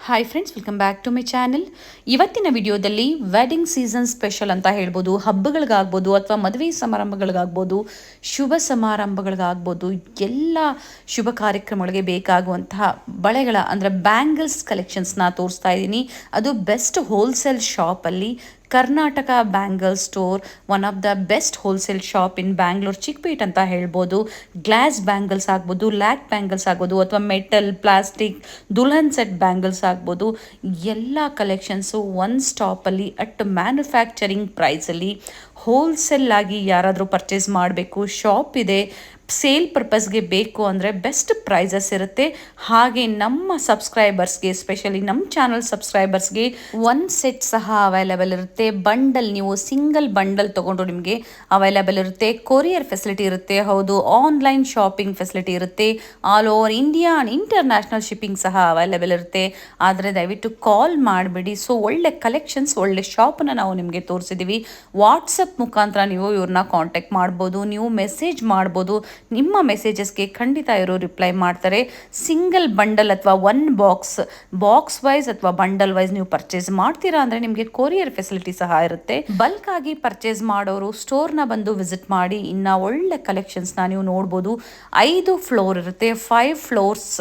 Hi friends, welcome back to my channel. ಇವತ್ತಿನ ವಿಡಿಯೋದಲ್ಲಿ wedding season special ಅಂತ ಹೇಳ್ಬೋದು. ಹಬ್ಬಗಳಿಗಾಗ್ಬೋದು ಅಥವಾ ಮದುವೆ ಸಮಾರಂಭಗಳಿಗಾಗ್ಬೋದು, ಶುಭ ಸಮಾರಂಭಗಳಿಗಾಗ್ಬೋದು, ಎಲ್ಲ ಶುಭ ಕಾರ್ಯಕ್ರಮಗಳಿಗೆ ಬೇಕಾಗುವಂತಹ ಬಳೆಗಳ ಅಂದರೆ ಬ್ಯಾಂಗಲ್ಸ್ ಕಲೆಕ್ಷನ್ಸ್ನ ತೋರಿಸ್ತಾ ಇದ್ದೀನಿ. ಅದು ಬೆಸ್ಟ್ ಹೋಲ್ಸೇಲ್ ಶಾಪಲ್ಲಿ Karnataka bangle store, one of the best wholesale shop in Bangalore, Chickpet ಅಂತ ಹೇಳ್ಬೋದು. ಗ್ಲಾಸ್ ಬ್ಯಾಂಗಲ್ಸ್ ಆಗ್ಬೋದು, ಲ್ಯಾಕ್ ಬ್ಯಾಂಗಲ್ಸ್ ಆಗ್ಬೋದು, ಅಥವಾ ಮೆಟಲ್, ಪ್ಲಾಸ್ಟಿಕ್, ದುಲ್ಹನ್ ಸೆಟ್ ಬ್ಯಾಂಗಲ್ಸ್ ಆಗ್ಬೋದು. ಎಲ್ಲ ಕಲೆಕ್ಷನ್ಸು ಒನ್ ಸ್ಟಾಪಲ್ಲಿ ಅಟ್ ಮ್ಯಾನುಫ್ಯಾಕ್ಚರಿಂಗ್ ಪ್ರೈಸಲ್ಲಿ ಹೋಲ್ಸೇಲ್ ಆಗಿ ಯಾರಾದರೂ ಪರ್ಚೇಸ್ ಮಾಡಬೇಕು, ಶಾಪ್ ಇದೆ, ಸೇಲ್ ಪರ್ಪಸ್ಗೆ ಬೇಕು ಅಂದರೆ ಬೆಸ್ಟ್ ಪ್ರೈಸಸ್ ಇರುತ್ತೆ. ಹಾಗೆ ನಮ್ಮ ಸಬ್ಸ್ಕ್ರೈಬರ್ಸ್ಗೆ, ಸ್ಪೆಷಲಿ ನಮ್ಮ ಚಾನಲ್ ಸಬ್ಸ್ಕ್ರೈಬರ್ಸ್ಗೆ ಒನ್ ಸೆಟ್ ಸಹ ಅವೈಲೇಬಲ್ ಇರುತ್ತೆ. ಬಂಡಲ್, ನೀವು ಸಿಂಗಲ್ ಬಂಡಲ್ ತೊಗೊಂಡ್ರು ನಿಮಗೆ ಅವೈಲೇಬಲ್ ಇರುತ್ತೆ. ಕೊರಿಯರ್ ಫೆಸಿಲಿಟಿ ಇರುತ್ತೆ. ಹೌದು, ಆನ್ಲೈನ್ ಶಾಪಿಂಗ್ ಫೆಸಿಲಿಟಿ ಇರುತ್ತೆ. All over India and international shipping ಸಹ ಅವೈಲೇಬಲ್ ಇರುತ್ತೆ. ಆದರೆ ದಯವಿಟ್ಟು ಕಾಲ್ ಮಾಡಿಬಿಡಿ. ಸೊ ಒಳ್ಳೆ ಕಲೆಕ್ಷನ್ಸ್, ಒಳ್ಳೆ ಶಾಪನ್ನು ನಾವು ನಿಮಗೆ ತೋರಿಸಿದ್ದೀವಿ. ವಾಟ್ಸಪ್ ಮುಖಾಂತರ ನೀವು ಇವ್ರನ್ನ ಕಾಂಟ್ಯಾಕ್ಟ್ ಮಾಡ್ಬೋದು, ನೀವು ಮೆಸೇಜ್ ಮಾಡ್ಬೋದು. ನಿಮ್ಮ ಮೆಸೇಜಸ್ಗೆ ಖಂಡಿತ ಇವರು ರಿಪ್ಲೈ ಮಾಡ್ತಾರೆ. ಸಿಂಗಲ್ ಬಂಡಲ್ ಅಥವಾ ಒನ್ ಬಾಕ್ಸ್ ವೈಸ್ ಅಥವಾ ಬಂಡಲ್ ವೈಸ್ ನೀವು ಪರ್ಚೇಸ್ ಮಾಡ್ತೀರಾ ಅಂದರೆ ನಿಮಗೆ ಕೊರಿಯರ್ ಫೆಸಿಲಿಟಿ ಸಹ ಇರುತ್ತೆ. ಬಲ್ಕ್ ಆಗಿ ಪರ್ಚೇಸ್ ಮಾಡೋರು ಸ್ಟೋರ್ನ ಬಂದು ವಿಸಿಟ್ ಮಾಡಿ, ಇನ್ನು ಒಳ್ಳೆ ಕಲೆಕ್ಷನ್ಸ್ನ ನೀವು ನೋಡ್ಬೋದು. 5 ಫ್ಲೋರ್ ಇರುತ್ತೆ, 5 ಫ್ಲೋರ್ಸ್,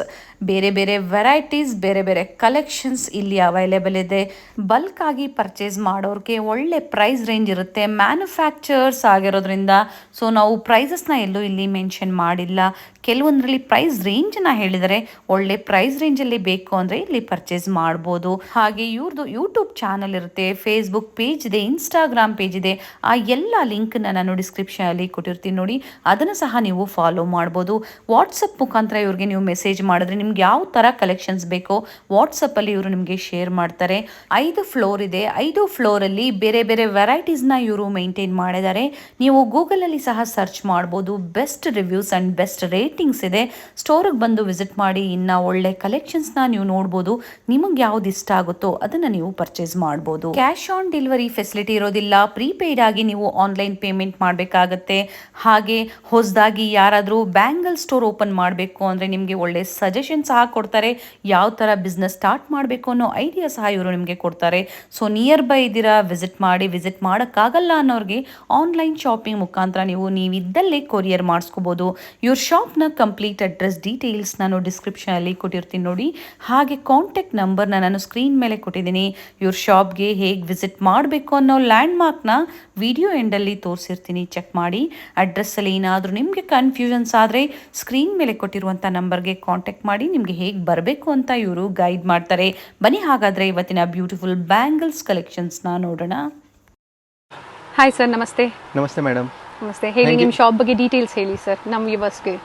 ಬೇರೆ ಬೇರೆ ವೆರೈಟೀಸ್, ಬೇರೆ ಬೇರೆ ಕಲೆಕ್ಷನ್ಸ್ ಇಲ್ಲಿ ಅವೈಲೇಬಲ್ ಇದೆ. ಬಲ್ಕ್ ಆಗಿ ಪರ್ಚೇಸ್ ಮಾಡೋರಿಗೆ ಒಳ್ಳೆ ಪ್ರೈಸ್ ರೇಂಜ್ ಇರುತ್ತೆ. ಮ್ಯಾನುಫ್ಯಾಕ್ಚರ್ಸ್ ಆಗಿರೋದ್ರಿಂದ ಸೊ ನಾವು ಪ್ರೈಸಸ್ನ ಎಲ್ಲೂ ಇಲ್ಲಿ ಮೆನ್ಷನ್ ಮಾಡಿಲ್ಲ. ಕೆಲವೊಂದರಲ್ಲಿ ಪ್ರೈಸ್ ರೇಂಜನ್ನ ಹೇಳಿದರೆ, ಒಳ್ಳೆ ಪ್ರೈಸ್ ರೇಂಜಲ್ಲಿ ಬೇಕು ಅಂದರೆ ಇಲ್ಲಿ ಪರ್ಚೇಸ್ ಮಾಡ್ಬೋದು. ಹಾಗೆ ಇವ್ರದ್ದು ಯೂಟ್ಯೂಬ್ ಚಾನಲ್ ಇರುತ್ತೆ, ಫೇಸ್ಬುಕ್ ಪೇಜ್ ಇದೆ, ಇನ್ಸ್ಟಾಗ್ರಾಮ್ ಪೇಜ್ ಇದೆ. ಆ ಎಲ್ಲ ಲಿಂಕ್ನ ನಾನು ಡಿಸ್ಕ್ರಿಪ್ಷನಲ್ಲಿ ಕೊಟ್ಟಿರ್ತೀನಿ ನೋಡಿ, ಅದನ್ನು ಸಹ ನೀವು ಫಾಲೋ ಮಾಡ್ಬೋದು. ವಾಟ್ಸಪ್ ಮುಖಾಂತರ ಇವ್ರಿಗೆ ನೀವು ಮೆಸೇಜ್ ಮಾಡಿದ್ರೆ ನಿಮ್ಗೆ ಯಾವ ಥರ ಕಲೆಕ್ಷನ್ಸ್ ಬೇಕೋ ವಾಟ್ಸಪ್ಪಲ್ಲಿ ಇವರು ನಿಮಗೆ ಶೇರ್ ಮಾಡ್ತಾರೆ. 5 ಫ್ಲೋರ್ ಇದೆ. 5 ಫ್ಲೋರಲ್ಲಿ ಬೇರೆ ಬೇರೆ ವೆರೈಟೀಸ್ನ ಇವರು ಮೇಂಟೈನ್ ಮಾಡಿದ್ದಾರೆ. ನೀವು ಗೂಗಲಲ್ಲಿ ಸಹ ಸರ್ಚ್ ಮಾಡ್ಬೋದು. Best reviews and best ratings ಇದೆ. ಸ್ಟೋರಿಗೆ ಬಂದು ವಿಸಿಟ್ ಮಾಡಿ, ಇನ್ನು ಒಳ್ಳೆ ಕಲೆಕ್ಷನ್ಸ್ನ ನೀವು ನೋಡ್ಬೋದು. ನಿಮಗೆ ಯಾವ್ದು ಇಷ್ಟ ಆಗುತ್ತೋ ಅದನ್ನು ನೀವು ಪರ್ಚೇಸ್ ಮಾಡ್ಬೋದು. ಕ್ಯಾಶ್ ಆನ್ ಡೆಲಿವರಿ ಫೆಸಿಲಿಟಿ ಇರೋದಿಲ್ಲ. ಪ್ರೀಪೇಯ್ಡ್ ಆಗಿ ನೀವು ಆನ್ಲೈನ್ ಪೇಮೆಂಟ್ ಮಾಡಬೇಕಾಗತ್ತೆ. ಹಾಗೆ ಹೊಸದಾಗಿ ಯಾರಾದರೂ ಬ್ಯಾಂಗಲ್ ಸ್ಟೋರ್ ಓಪನ್ ಮಾಡಬೇಕು ಅಂದರೆ ನಿಮಗೆ ಒಳ್ಳೆ ಸಜೆಷನ್ ಸಹ ಕೊಡ್ತಾರೆ. ಯಾವ ಥರ ಬಿಸ್ನೆಸ್ ಸ್ಟಾರ್ಟ್ ಮಾಡಬೇಕು ಅನ್ನೋ ಐಡಿಯಾ ಸಹ ಇವರು ನಿಮಗೆ ಕೊಡ್ತಾರೆ. ಸೊ ನಿಯರ್ ಬೈ ಇದ್ದೀರಾ, ವಿಸಿಟ್ ಮಾಡಿ. ವಿಸಿಟ್ ಮಾಡೋಕ್ಕಾಗಲ್ಲ ಅನ್ನೋರಿಗೆ ಆನ್ಲೈನ್ ಶಾಪಿಂಗ್ ಮುಖಾಂತರ ನೀವಿದ್ದಲ್ಲೇ ಕೊರಿಯರ್ ಮಾಡಿಸ್ಕೋಬೋದು. ಇವ್ರ ಶಾಪ್ನ ಕಂಪ್ಲೀಟ್ ಅಡ್ರೆಸ್ ಡೀಟೇಲ್ಸ್ ನಾನು ಡಿಸ್ಕ್ರಿಪ್ಷನಲ್ಲಿ ಕೊಟ್ಟಿರ್ತೀನಿ ನೋಡಿ. ಹಾಗೆ ಕಾಂಟ್ಯಾಕ್ಟ್ ನಂಬರ್ನ ನಾನು ಸ್ಕ್ರೀನ್ ಮೇಲೆ ಕೊಟ್ಟಿದ್ದೀನಿ. ಇವ್ರ ಶಾಪ್ಗೆ ಹೇಗೆ ವಿಸಿಟ್ ಮಾಡಬೇಕು ಅನ್ನೋ ಲ್ಯಾಂಡ್ ಮಾರ್ಕ್ನ ವಿಡಿಯೋ ಎಂಡಲ್ಲಿ ತೋರಿಸಿರ್ತೀನಿ, ಚೆಕ್ ಮಾಡಿ. ಅಡ್ರೆಸ್ಸಲ್ಲಿ ಏನಾದರೂ ನಿಮಗೆ ಕನ್ಫ್ಯೂಷನ್ಸ್ ಆದರೆ ಸ್ಕ್ರೀನ್ ಮೇಲೆ ಕೊಟ್ಟಿರುವಂಥ ನಂಬರ್ಗೆ ಕಾಂಟ್ಯಾಕ್ಟ್ ಮಾಡಿ, ನಿಮಗೆ ಹೇಗೆ ಬರಬೇಕು ಅಂತ ಇವರು ಗೈಡ್ ಮಾಡ್ತಾರೆ. ಬನ್ನಿ ಹಾಗಾದರೆ ಇವತ್ತಿನ ಬ್ಯೂಟಿಫುಲ್ ಬ್ಯಾಂಗಲ್ಸ್ ಕಲೆಕ್ಷನ್ಸ್ನ ನೋಡೋಣ. ಹಾಯ್ ಸರ್, ನಮಸ್ತೆ. ನಮಸ್ತೆ ಮೇಡಮ್. ನಮಸ್ತೆ. ಹೇಳಿ, ನಿಮ್ಮ ಶಾಪ್ ಬಗ್ಗೆ ಡೀಟೇಲ್ಸ್ ಹೇಳಿ ಸರ್ ನಮ್ಮ ವ್ಯೂವರ್ಸ್ಗೆ.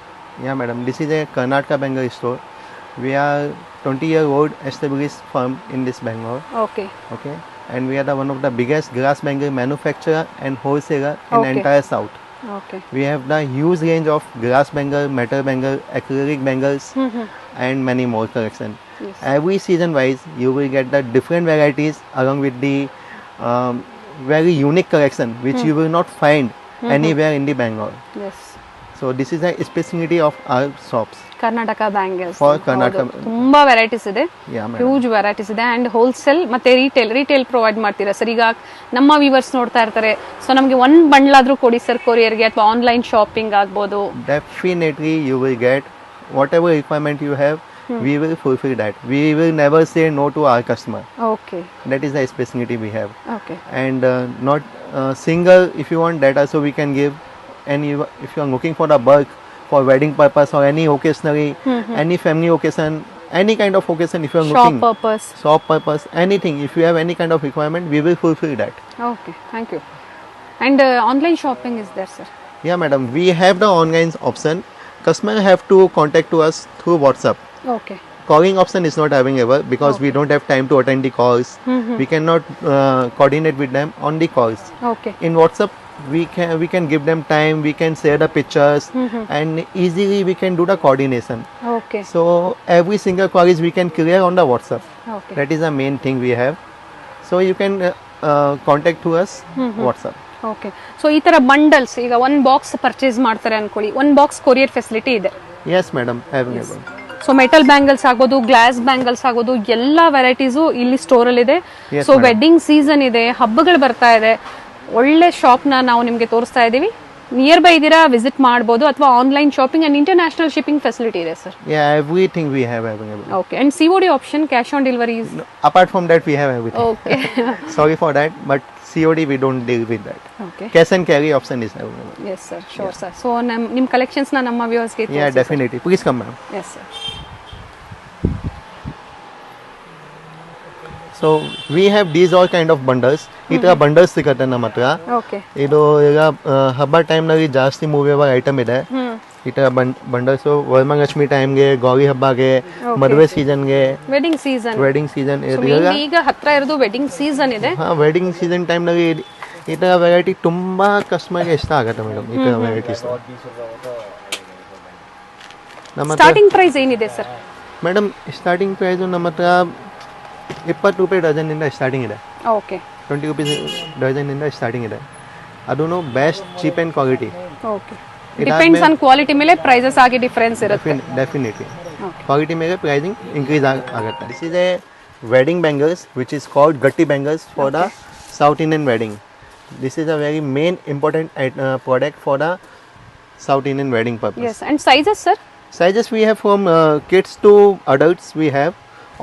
Yeah madam, this is a Karnataka Bangalore store. We are 20-year-old established firm in this Bangalore. Okay. Okay. And we are one of the biggest glass bangle manufacturer and wholesaler in entire South. Okay. We have the huge range of glass bangle, metal bangle, acrylic bangles, and many more collection. Yes. Every season wise, you will get the different varieties along with the very unique collection which you will not find anywhere in the Bangalore. Yes. So this is a specialty of our shops. Karnataka bangles For Karnataka. ತುಂಬಾ varieties ಇದೆ. Yeah madam. Huge varieties ಇದೆ. And wholesale ಮತ್ತೆ retail provide ಮಾಡ್ತೀರಾ sir? ಈಗ ನಮ್ಮ viewers ನೋಡ್ತಾ ಇರ್ತಾರೆ, so ನಮಗೆ ಒಂದು ಬಂಡಲ್ ಆದ್ರೂ ಕೊಡಿ ಸರ್ ಕೊರಿಯರ್ಗೆ, ಅಥವಾ ಆನ್ಲೈನ್ ಶಾಪಿಂಗ್ ಆಗ್ಬೋದು. Definitely you will get whatever requirement you have. We will fulfill that. We will never say no to our customer. Okay. That is the specialty we have. Okay. And not single, if you want that also we can give. And if you are looking for the bulk for wedding purpose or any occasionally, any family occasion, any kind of occasion, if you are looking shop purpose, anything, if you have any kind of requirement, we will fulfill that. Okay, thank you. And online shopping is there sir? Yeah madam, we have the online option. Customer have to contact to us through WhatsApp. Okay. Calling option is not available because we don't have time to attend the calls. We cannot coordinate with them on the calls. Okay. In WhatsApp we can give them time, we can share the pictures, and easily we can do the coordination. Okay. So every single queries we can clear on the WhatsApp. Okay. That is the main thing we have. So you can contact to us WhatsApp. Okay. So ಈ ತರ bundles ಈಗ 1 box purchase ಮಾಡ್ತಾರೆ ಅನ್ಕೊಳ್ಳಿ, 1 box courier facility ಇದೆ? Yes madam, available. So metal bangles ಆಗ್ಬೋದು, glass bangles ಆಗ್ಬೋದು, ಎಲ್ಲ varieties ಇಲ್ಲಿ ಸ್ಟೋರಲ್ಲಿ ಇದೆ. Yes, ಸೊ ವೆಡ್ಡಿಂಗ್ ಸೀಸನ್ ಇದೆ, ಹಬ್ಬಗಳು ಬರ್ತಾ ಇದೆ, ಒಳ್ಳೆ ಶಾಪ್ನ ನಾವು ನಿಮಗೆ ತೋರಿಸ್ತಾ ಇದ್ದೀವಿ. ನಿಯರ್ ಬೈ ಇದ್ದೀರಾ, ವಿಸಿಟ್ ಮಾಡ್ಬೋದು, ಅಥವಾ online shopping and international shipping facility ಇದೆ sir. Yeah, everything we have available. Okay, and COD option, cash on delivery. Apart from that, we have everything. Okay. Sorry for that, but COD we don't deal with that. Okay. Cash and carry option is available. Yes sir, sure sir. So ನಿಮ್ಮ ಕಲೆಕ್ಷನ್ಸ್ನ ನಮ್ಮ ವ್ಯೂವರ್ಸ್ಗೆ Yeah, definitely. Please come, madam. Yes sir. So we have these all kind of bundles. ಈ ಥರ bundles ಸಿಗುತ್ತೆ ನಮ್ಮ ಹತ್ರ. Okay. ಇದು ಈಗ ಹಬ್ಬ ಟೈಮ್ನಲ್ಲಿ ಜಾಸ್ತಿ ಮೂವೇಬಲ್ ಐಟಮ್ ಇದೆ. ಈ ಥರ ಬಂಡಲ್ಸು ವರಮಹಾಲಕ್ಷ್ಮಿ ಟೈಮ್ಗೆ, ಗೌರಿ ಹಬ್ಬಗೆ, ಮದುವೆ ಸೀಸನ್ಗೆ, ವೆಡ್ಡಿಂಗ್ ಸೀಸನ್ ಈಗ ಹತ್ರ ಇರೋದು ವೆಡ್ಡಿಂಗ್ ಸೀಸನ್ ಇದೆ. ಹಾಂ, ವೆಡ್ಡಿಂಗ್ ಸೀಸನ್ ಟೈಮ್ನಲ್ಲಿ ಈ ಥರ ವೆರೈಟಿ ತುಂಬ ಕಸ್ಟಮರ್ಗೆ ಇಷ್ಟ ಆಗುತ್ತೆ ಮೇಡಮ್. ಈ ಥರ ವೆರೈಟೀಸ್ ನಮ್ಮ ಸ್ಟಾರ್ಟಿಂಗ್ ಪ್ರೈಸ್ ಏನಿದೆ ಸರ್? ಮೇಡಮ್ ಸ್ಟಾರ್ಟಿಂಗ್ ಪ್ರೈಸು ನಮ್ಮ ಹತ್ರ 20 ರೂಪಾಯಿ ಡಜನ್ನಿಂದ ಸ್ಟಾರ್ಟಿಂಗ್ ಇದೆ. ಓಕೆ. 20 ರೂಪೀಸ್ ಡಜನ್ನಿಂದ ಸ್ಟಾರ್ಟಿಂಗ್ ಇದೆ. ಅದೂ best, cheap and quality. Okay. Depends on quality ಮೇಲೆ ಪ್ರೈಸಸ್ ಆಗಿ ಡಿಫರೆನ್ಸ್ ಇರುತ್ತೆ. ಡೆಫಿನೆಟ್ಲಿ ಕ್ವಾಲಿಟಿ ಮೇಲೆ ಪ್ರೈಸಿಂಗ್ ಇನ್ಕ್ರೀಸ್ ಆಗುತ್ತೆ. This is a wedding bangles which is called ಗಟ್ಟಿ bangles for the South Indian wedding. This is a very main important product for the South Indian wedding purpose. Yes, and sizes, sir? Sizes we have from kids to adults. We have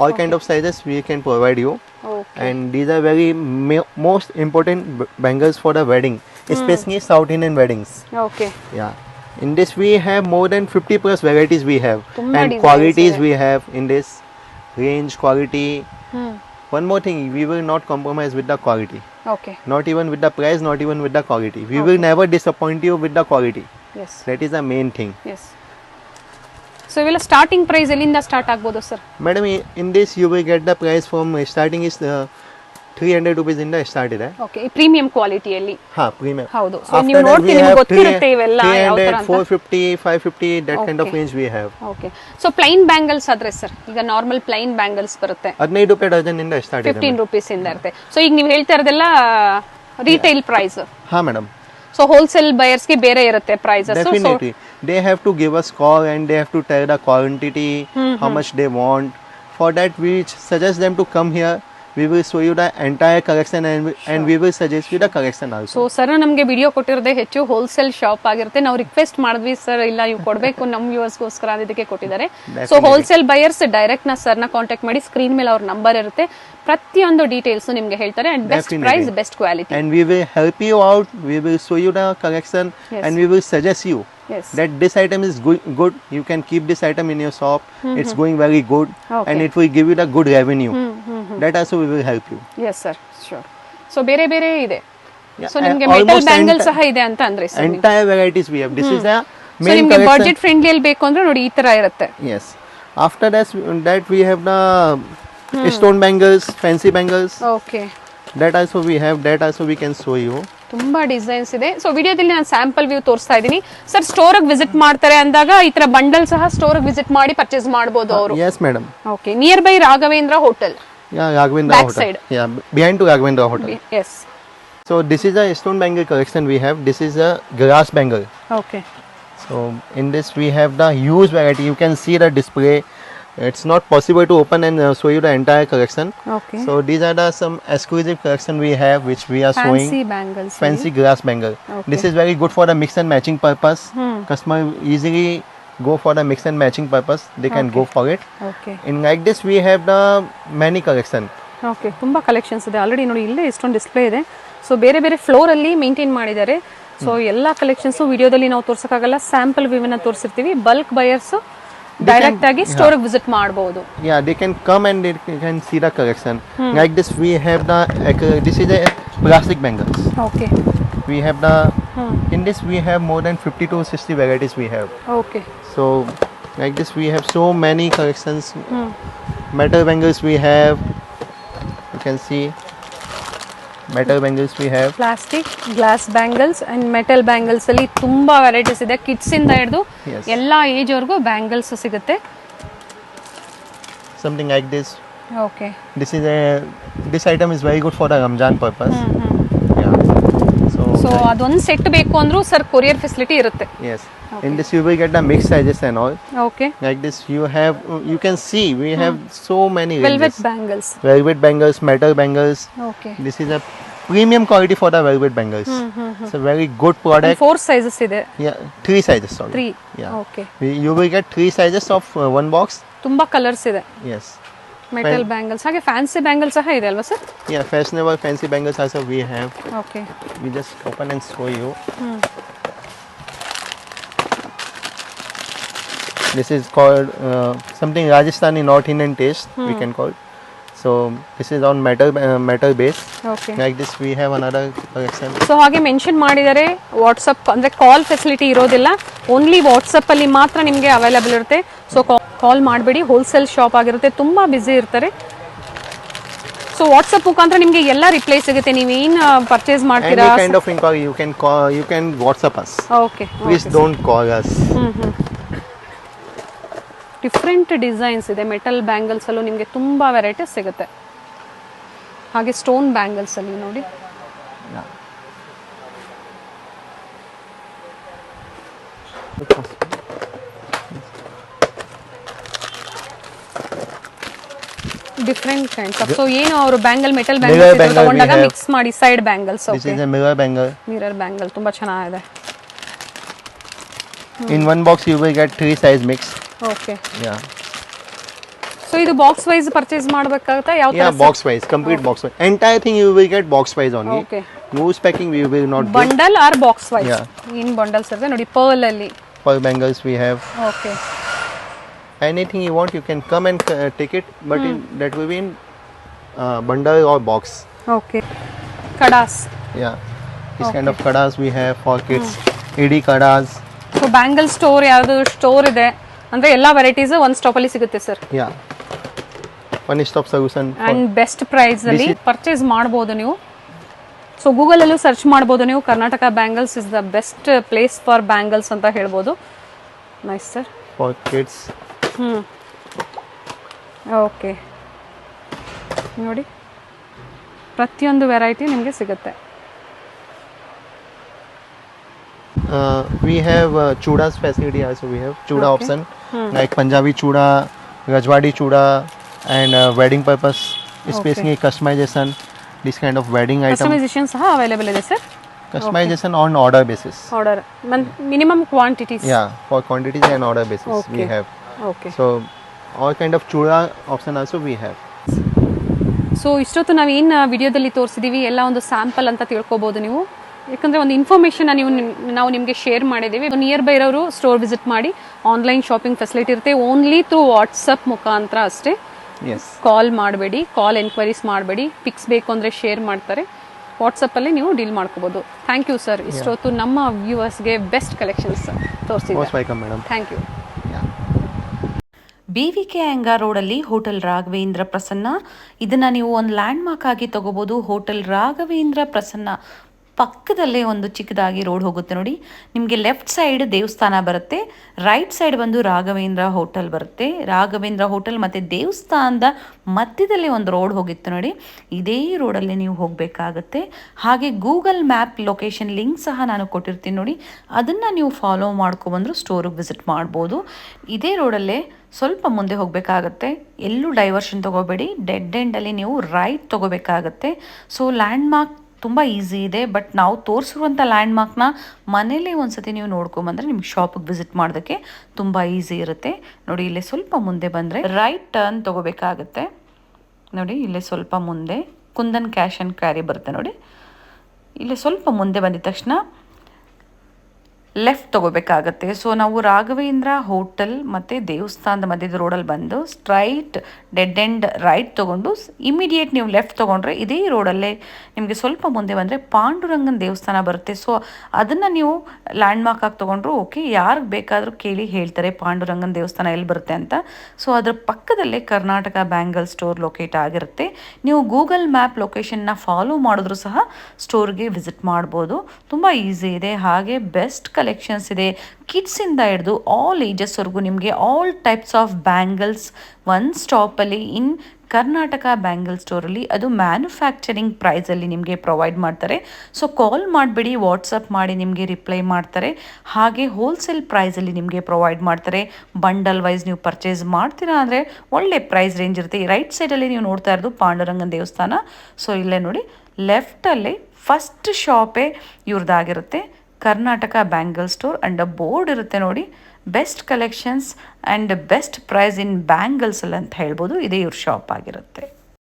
all kind of sizes we can provide you. Okay. And these are very most important bangles for the wedding, especially South Indian weddings. Okay. Yeah. In this we have more than 50 plus varieties we have, Tumma and designs qualities hai. we have in this range, quality. One more thing, we will not compromise with the quality. Okay. Not even with the price, not even with the quality. We will never disappoint you with the quality. Yes. That is the main thing. Yes. So ಇವೆಲ್ಲ starting price ಎಲ್ಲಿಂದ start ಆಗ್ಬೋದು sir? Madam, in this you will get the price from starting is 300 rupees ಇಂದ start ಇದೆ. Okay. Premium ಕ್ವಾಲಿಟಿಯಲ್ಲಿ. ಹಾ, premium. ಹೌದು. So ನೀವು ನೋಡ್ತೀವಿ, ನಿಮಗೆ ಗೊತ್ತಿರುತ್ತೆ ಇವೆಲ್ಲ ಯಾವ ತರ ಅಂತ. 450, 550 that kind of range we have. Okay. So plain bangles ಆದ್ರೆ ಸರ್, ಈಗ ನಾರ್ಮಲ್ ಪ್ಲೈನ್ ಬ್ಯಾಂಗಲ್ಸ್ ಬರುತ್ತೆ 15 ರೂಪಾಯಿ ಡಜನ್ ಇಂದ ಸ್ಟಾರ್ಟ್ ಇದೆ. 15 ರೂಪೀಸ್ ಇಂದ ಇರುತ್ತೆ. ಸೊ ಈಗ ನೀವು ಹೇಳ್ತಾ ಇರೋದೆಲ್ಲ ರಿಟೇಲ್ ಪ್ರೈಸ್. ಹಾ ಮೇಡಮ್. ಸೊ ಹೋಲ್ಸೇಲ್ ಬಯರ್ಸ್ಗೆ ಬೇರೆ ಇರುತ್ತೆ prices. Definitely. They have to give us call and they have to tell the quantity, how much they want. For that we suggest them to come here. We will show you the entire collection and we will suggest you the collection also. So sir ನಮಗೆ video ಕೊಟ್ಟಿರೋದೇ ಹೆಚ್ಚು wholesale shop ಆಗಿರುತ್ತೆ. ನಾವು request ಮಾಡಿದ್ವಿ, sir ಇಲ್ಲ ನೀವು ಕೊಡಬೇಕು ನಮ್ಮ ವ್ಯೂವರ್ಸ್ಗೋಸ್ಕರ ಅದಕ್ಕೆ ಕೊಟ್ಟಿದ್ದಾರೆ. ಸೊ ಹೋಲ್ಸೇಲ್ ಬಯರ್ಸ್ ಡೈರೆಕ್ಟ್ ನ ಸರ್ನ ಕಾಂಟ್ಯಾಕ್ಟ್ ಮಾಡಿ, ಸ್ಕ್ರೀನ್ ಮೇಲೆ ಅವ್ರ ನಂಬರ್ ಇರುತ್ತೆ, ಪ್ರತಿಯೊಂದು ಡೀಟೇಲ್ಸ್ ನಿಮಗೆ ಹೇಳ್ತಾರೆ. And best price, best quality. And we will help you out. We will show you the collection and we will suggest you that this item is good. You can keep this item in your shop. It's going very good and it will give you the good revenue. That also we will help you. Yes sir, sure. So ಬೇರೆ ಬೇರೆ ಇದೆ. So ನಿಮಗೆ metal bangle ಸಹ ಇದೆ ಅಂತ ಅಂದ್ರೆ sir. Entire varieties we have. This is the so main ನಿಮಗೆ collection. Budget friendly ಅಲ್ಲಿ ಬೇಕು ಅಂದ್ರೆ ನೋಡಿ ಈ ತರ ಇರುತ್ತೆ. Yes. After that we have the stone bangles, fancy bangles. Okay. That also we have. That also we can show you. ತುಂಬಾ designs ಇದೆ. ಸೊ ವಿಡಿಯೋದಲ್ಲಿ ನಾನು ಸ್ಯಾಂಪಲ್ ವ್ಯೂ ತೋರಿಸ್ತಾ ಇದ್ದೀನಿ. ಸರ್ ಸ್ಟೋರ್ಗೆ ವಿಸಿಟ್ ಮಾಡ್ತಾರೆ ಅಂದಾಗ ಈ ತರ ಬಂಡಲ್ ಸಹ ಸ್ಟೋರ್ಗೆ ವಿಸಿಟ್ ಮಾಡಿ ಪರ್ಚೇಸ್ ಮಾಡಬಹುದು ಅವರು. Yes madam. Okay. Near by Raghavendra hotel. Yeah, Raghavendra Back Hotel. side. Yeah, behind to Raghavendra Hotel. Yes. So this is a stone bangle collection we have. This is a glass bangle. Okay. So in this we have the huge variety. You can see the display. It's not possible to open and show you the entire collection. Okay. So these are the some exclusive collection we have which we are showing. Fancy bangles. Fancy glass bangle. Okay. This is very good for the mix and matching purpose. Customer easily go for the mix and matching purpose. They can go for it. Okay. In like this we have the many collection. Okay. ತುಂಬ collections ಇದೆ. Already ನೋಡಿ ಇಲ್ಲೇ ಎಷ್ಟೊಂದು display ಇದೆ. So ಬೇರೆ ಬೇರೆ floor ಅಲ್ಲಿ maintain ಮಾಡಿದ್ದಾರೆ. ಸೊ ಎಲ್ಲ ಕಲೆಕ್ಷನ್ಸ್ ವಿಡಿಯೋದಲ್ಲಿ ನಾವು ತೋರ್ಸಕ್ಕಾಗಲ್ಲ, ಸ್ಯಾಂಪಲ್ ವ್ಯೂವನ್ನ ತೋರಿಸಿರ್ತೀವಿ. ಬಲ್ಕ್ ಬಯರ್ಸ್ ಡೈರೆಕ್ಟ್ ಆಗಿ ಸ್ಟೋರ್ ವಿಸಿಟ್ ಮಾಡಬಹುದು. Yeah, they can come and they can see the collection. Like this we have the this is a plastic bangles. Okay. We have the in this we have more than 50 to 60 varieties we have. Okay. So like this we have so many collections. Metal bangles we have. You can see metal bangles we have. Plastic, glass bangles and metal bangles ಅಲ್ಲಿ ತುಂಬಾ varieties ಇದೆ. Kids ಇಂದ ಹಿಡಿದು ಎಲ್ಲಾ age ವರ್ಗೂ bangles ಸಿಗುತ್ತೆ. Something like this. Okay. This item is very good for the Ramzan purpose. Yeah. So ಅದೊಂದು set ಬೇಕು ಅಂದ್ರೂ ಸರ್ ಕೊರಿಯರ್ ಫೆಸಿಲಿಟಿ ಇರುತ್ತೆ. Yes. In this you will get the mixed sizes and all. Okay Like this you can see we have so many velvet ranges. Bangles. Velvet bangles, metal bangles. Okay This is a premium quality for the velvet bangles. It's a very good product. 4 sizes ಇದೆ. Yeah, 3 sizes, sorry. 3. Yeah. Okay. You will get 3 sizes of one box. ತುಂಬಾ colours ಇದೆ. Yes. Metal bangles ಹಾಗೆ fancy bangle ಸಹ ಇದೆ ಅಲ್ವಾ sir? Yeah, fashionable fancy bangles also we have. Okay. We just open and show you. This is called something Rajasthani North Indian taste, we can call it. So this is on metal base. Okay. Like this we have another collection. So ಹಾಗೆ mention ಮಾಡಿದ್ದಾರೆ WhatsApp ಅಂದರೆ call facility ಇರೋದಿಲ್ಲ, only ವಾಟ್ಸಪ್ಪಲ್ಲಿ ಮಾತ್ರ ನಿಮಗೆ available ಇರುತ್ತೆ. So ಕಾಲ್ ಮಾಡಬೇಡಿ, wholesale shop ಆಗಿರುತ್ತೆ, ತುಂಬ ಬ್ಯುಸಿ ಇರ್ತಾರೆ. ಸೊ ವಾಟ್ಸಪ್ ಮುಖಾಂತರ ನಿಮಗೆ ಎಲ್ಲ ರಿಪ್ಲೈ ಸಿಗುತ್ತೆ. ನೀವು ಏನು ಪರ್ಚೇಸ್ ಮಾಡ್ತೀರಾ? Any kind of inquiry you can call, you can WhatsApp us. Okay. Please don't call us. Different designs ಇದೆ. ಮೆಟಲ್ ಬ್ಯಾಂಗಲ್ಸಲ್ಲೂ ನಿಮಗೆ ತುಂಬ ವೆರೈಟೀಸ್ ಸಿಗುತ್ತೆ. ಹಾಗೆ ಸ್ಟೋನ್ ಬ್ಯಾಂಗಲ್ಸಲ್ಲಿ ನೋಡಿ. Different kinds of. ಸೊ ಏನು ಅವರು ಬ್ಯಾಂಗಲ್ ಮೆಟಲ್ ಬ್ಯಾಂಗಲ್ಸ್ ತಗೊಂಡಾಗ ಮಿಕ್ಸ್ ಮಾಡಿ side bangles. This is a mirror bangle. Mirror bangle ತುಂಬಾ ಚೆನ್ನಾಗಿದೆ. In one box you will get 3 size mix. Okay. Yeah. So ಇದು ಬಾಕ್ಸ್ ವೈಸ್ ಪರ್ಚೇಸ್ ಮಾಡಬೇಕಾಗುತ್ತಾ ಯಾವ ತರ? Yeah, box wise, complete box wise. Entire thing you will get box wise only. Okay. Loose packing we will not give. Bundle or box wise? Yeah. In bundles ಇರುತ್ತೆ ನೋಡಿ. Pearl ಅಲ್ಲಿ. Pearl bangles we have. Okay. Anything you want you can come and take it, but that will be in bundle or box. Okay. ಕಡಾಸ್. Yeah, this kind of kadas we have for kids. ED kadas. So bangle store ಯಾವ್ದಾದ್ರು store ಇದೆ ಅಂದ್ರೆ ಎಲ್ಲ varieties ಒಂದು stop ಅಲ್ಲಿ ಸಿಗುತ್ತೆ sir. Yeah, one stop solution. And best price ಅಲ್ಲಿ purchase ಮಾಡಬಹುದು ನೀವು. ಸೊ ಗೂಗಲ್ ಅಲ್ಲೂ ಸರ್ಚ್ ಮಾಡಬಹುದು ನೀವು. Karnataka bangles is the best place for bangles ಅಂತ ಹೇಳ್ಬೋದು. Nice sir. For kids. Okay. ನೋಡಿ ಪ್ರತಿಯೊಂದು ವೆರೈಟಿ ನಿಮಗೆ ಸಿಗುತ್ತೆ. We have chudas facility also. We have chuda option like Punjabi chuda, Rajwadi chuda, and wedding purpose, especially customization. This kind of wedding item. Customization ಸಹ available ಇದೆ sir. Customization on order basis. Order minimum quantities. Yeah, for quantities and order basis we have. Okay. So all kind of chuda option also we have. So ಇಷ್ಟೊತ್ತು ನಾವು ಏನು ವಿಡಿಯೋದಲ್ಲಿ ತೋರಿಸಿದ್ದೀವಿ ಎಲ್ಲ ಒಂದು sample ಅಂತ ತಿಳ್ಕೊಬೋದು ನೀವು. ಯಾಕಂದರೆ ಒಂದು ಇನ್ಫಾರ್ಮೇಷನ್ ನಾವು ನಿಮಗೆ ಶೇರ್ ಮಾಡಿದ್ದೀವಿ. ನಿಯರ್ ಬೈ ಇರೋರು ಸ್ಟೋರ್ ವಿಸಿಟ್ ಮಾಡಿ. ಆನ್ಲೈನ್ ಶಾಪಿಂಗ್ ಫೆಸಿಲಿಟಿ ಇರುತ್ತೆ, ಓನ್ಲಿ ಥ್ರೂ ವಾಟ್ಸಪ್ ಮುಖಾಂತರ ಅಷ್ಟೇ. Yes. ಕಾಲ್ ಮಾಡಬೇಡಿ, ಕಾಲ್ ಎನ್ಕ್ವೈರೀಸ್ ಮಾಡಬೇಡಿ. ಪಿಕ್ಸ್ ಬೇಕು ಅಂದರೆ ಶೇರ್ ಮಾಡ್ತಾರೆ. ವಾಟ್ಸಪ್ಪಲ್ಲಿ ನೀವು ಡೀಲ್ ಮಾಡ್ಕೋಬೋದು. Thank you sir. ಇಷ್ಟೊತ್ತು ನಮ್ಮ ವ್ಯೂವರ್ಸ್ಗೆ ಬೆಸ್ಟ್ ಕಲೆಕ್ಷನ್ಸ್ ತೋರಿಸಿದ್ದೀವಿ. Most welcome, madam. Thank you. BVK Iyengar ರೋಡಲ್ಲಿ ಹೋಟೆಲ್ ರಾಘವೇಂದ್ರ ಪ್ರಸನ್ನ, ಇದನ್ನು ನೀವು ಒಂದು ಲ್ಯಾಂಡ್ ಮಾರ್ಕ್ ಆಗಿ ತಗೋಬೋದು. ಹೋಟೆಲ್ ರಾಘವೇಂದ್ರ ಪ್ರಸನ್ನ ಪಕ್ಕದಲ್ಲೇ ಒಂದು ಚಿಕ್ಕದಾಗಿ ರೋಡ್ ಹೋಗುತ್ತೆ ನೋಡಿ. ನಿಮಗೆ ಲೆಫ್ಟ್ ಸೈಡ್ ದೇವಸ್ಥಾನ ಬರುತ್ತೆ, ರೈಟ್ ಸೈಡ್ ಬಂದು ರಾಘವೇಂದ್ರ ಹೋಟೆಲ್ ಬರುತ್ತೆ. ರಾಘವೇಂದ್ರ ಹೋಟೆಲ್ ಮತ್ತು ದೇವಸ್ಥಾನದ ಮಧ್ಯದಲ್ಲಿ ಒಂದು ರೋಡ್ ಹೋಗಿತ್ತು ನೋಡಿ. ಇದೇ ರೋಡಲ್ಲಿ ನೀವು ಹೋಗಬೇಕಾಗತ್ತೆ. ಹಾಗೆ ಗೂಗಲ್ ಮ್ಯಾಪ್ ಲೊಕೇಶನ್ ಲಿಂಕ್ ಸಹ ನಾನು ಕೊಟ್ಟಿರ್ತೀನಿ ನೋಡಿ. ಅದನ್ನು ನೀವು ಫಾಲೋ ಮಾಡ್ಕೊಬಂದ್ರು ಸ್ಟೋರಿಗೆ ವಿಸಿಟ್ ಮಾಡ್ಬೋದು. ಇದೇ ರೋಡಲ್ಲೇ ಸ್ವಲ್ಪ ಮುಂದೆ ಹೋಗಬೇಕಾಗತ್ತೆ. ಎಲ್ಲೂ ಡೈವರ್ಷನ್ ತೊಗೋಬೇಡಿ. ಡೆಡ್ ಎಂಡಲ್ಲಿ ನೀವು ರೈಟ್ ತೊಗೋಬೇಕಾಗತ್ತೆ. ಸೊ ಲ್ಯಾಂಡ್ ಮಾರ್ಕ್ ತುಂಬ ಈಸಿ ಇದೆ. ಬಟ್ ನಾವು ತೋರಿಸಿರುವಂಥ ಲ್ಯಾಂಡ್ ಮಾರ್ಕ್ನ ಮನೇಲಿ ಒಂದು ಸತಿ ನೀವು ನೋಡ್ಕೊಂಬಂದರೆ ನಿಮ್ಗೆ ಶಾಪಿಗೆ ವಿಸಿಟ್ ಮಾಡೋದಕ್ಕೆ ತುಂಬ ಈಸಿ ಇರುತ್ತೆ. ನೋಡಿ ಇಲ್ಲೇ ಸ್ವಲ್ಪ ಮುಂದೆ ಬಂದರೆ ರೈಟ್ ಟರ್ನ್ ತೊಗೋಬೇಕಾಗತ್ತೆ. ನೋಡಿ ಇಲ್ಲೇ ಸ್ವಲ್ಪ ಮುಂದೆ ಕುಂದನ್ ಕ್ಯಾಶ್ ಆ್ಯಂಡ್ ಕ್ಯಾರಿ ಬರುತ್ತೆ ನೋಡಿ. ಇಲ್ಲೇ ಸ್ವಲ್ಪ ಮುಂದೆ ಬಂದಿದ ತಕ್ಷಣ ಲೆಫ್ಟ್ ತೊಗೋಬೇಕಾಗತ್ತೆ. ಸೊ ನಾವು ರಾಘವೇಂದ್ರ ಹೋಟೆಲ್ ಮತ್ತು ದೇವಸ್ಥಾನದ ಮಧ್ಯದ ರೋಡಲ್ಲಿ ಬಂದು ಸ್ಟ್ರೈಟ್ ಡೆಡ್ ಎಂಡ್ ರೈಟ್ ತೊಗೊಂಡು ಇಮಿಡಿಯೇಟ್ ನೀವು ಲೆಫ್ಟ್ ತೊಗೊಂಡ್ರೆ ಇದೇ ರೋಡಲ್ಲೇ ನಿಮಗೆ ಸ್ವಲ್ಪ ಮುಂದೆ ಬಂದರೆ ಪಾಂಡುರಂಗನ ದೇವಸ್ಥಾನ ಬರುತ್ತೆ. ಸೊ ಅದನ್ನು ನೀವು ಲ್ಯಾಂಡ್ ಮಾರ್ಕ್ ಆಗಿ ತೊಗೊಂಡ್ರು ಓಕೆ. ಯಾರಿಗೆ ಬೇಕಾದರೂ ಕೇಳಿ ಹೇಳ್ತಾರೆ ಪಾಂಡುರಂಗನ ದೇವಸ್ಥಾನ ಎಲ್ಲಿ ಬರುತ್ತೆ ಅಂತ. ಸೊ ಅದ್ರ ಪಕ್ಕದಲ್ಲೇ ಕರ್ನಾಟಕ ಬ್ಯಾಂಗಲ್ ಸ್ಟೋರ್ ಲೊಕೇಟ್ ಆಗಿರುತ್ತೆ. ನೀವು ಗೂಗಲ್ ಮ್ಯಾಪ್ ಲೊಕೇಶನ್ನ ಫಾಲೋ ಮಾಡಿದ್ರು ಸಹ ಸ್ಟೋರ್ಗೆ ವಿಸಿಟ್ ಮಾಡ್ಬೋದು. ತುಂಬ ಈಸಿ ಇದೆ. ಹಾಗೆ ಬೆಸ್ಟ್ ಕಲೆಕ್ಷನ್ಸ್ ಇದೆ. ಕಿಡ್ಸಿಂದ ಹಿಡಿದು ಆಲ್ ಏಜಸ್ವರೆಗೂ ನಿಮಗೆ ಆಲ್ ಟೈಪ್ಸ್ ಆಫ್ ಬ್ಯಾಂಗಲ್ಸ್ ಒಂದು ಸ್ಟಾಪಲ್ಲಿ ಇನ್ ಕರ್ನಾಟಕ ಬ್ಯಾಂಗಲ್ ಸ್ಟೋರಲ್ಲಿ, ಅದು ಮ್ಯಾನುಫ್ಯಾಕ್ಚರಿಂಗ್ ಪ್ರೈಸಲ್ಲಿ ನಿಮಗೆ ಪ್ರೊವೈಡ್ ಮಾಡ್ತಾರೆ. ಸೊ ಕಾಲ್ ಮಾಡಿಬಿಡಿ, ವಾಟ್ಸಪ್ ಮಾಡಿ ನಿಮಗೆ ರಿಪ್ಲೈ ಮಾಡ್ತಾರೆ. ಹಾಗೆ ಹೋಲ್ಸೇಲ್ ಪ್ರೈಸಲ್ಲಿ ನಿಮಗೆ ಪ್ರೊವೈಡ್ ಮಾಡ್ತಾರೆ. ಬಂಡಲ್ ವೈಸ್ ನೀವು ಪರ್ಚೇಸ್ ಮಾಡ್ತೀರಾ ಅಂದರೆ ಒಳ್ಳೆ ಪ್ರೈಸ್ ರೇಂಜ್ ಇರುತ್ತೆ. ರೈಟ್ ಸೈಡಲ್ಲಿ ನೀವು ನೋಡ್ತಾ ಇರೋದು ಪಾಂಡುರಂಗನ ದೇವಸ್ಥಾನ. ಸೊ ಇಲ್ಲೇ ನೋಡಿ, ಲೆಫ್ಟಲ್ಲಿ ಫಸ್ಟ್ ಶಾಪೇ ಇವ್ರದ್ದಾಗಿರುತ್ತೆ, Karnataka bangle store. And board ಇರುತ್ತೆ ನೋಡಿ, best collections and best price in bangles ಅಂತ ಹೇಳ್ಬೋದು. ಇದೇ ಇವ್ರ ಶಾಪ್ ಆಗಿರುತ್ತೆ.